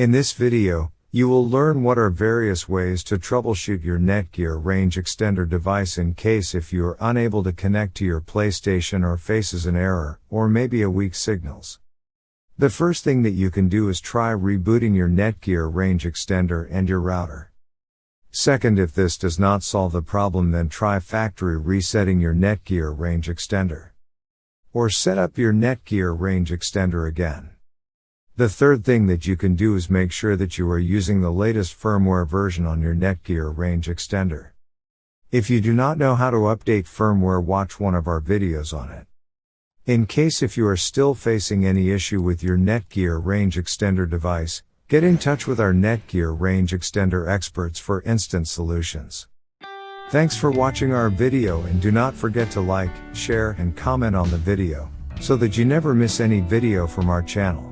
In this video, you will learn what are various ways to troubleshoot your Netgear range extender device in case if you are unable to connect to your PlayStation or faces an error, or maybe a weak signals. The first thing that you can do is try rebooting your Netgear range extender and your router. Second, if this does not solve the problem, then try factory resetting your Netgear range extender. Or set up your Netgear range extender again. The third thing that you can do is make sure that you are using the latest firmware version on your Netgear range extender. If you do not know how to update firmware, watch one of our videos on it. In case if you are still facing any issue with your Netgear range extender device, get in touch with our Netgear range extender experts for instant solutions. Thanks for watching our video, and do not forget to like, share and comment on the video, so that you never miss any video from our channel.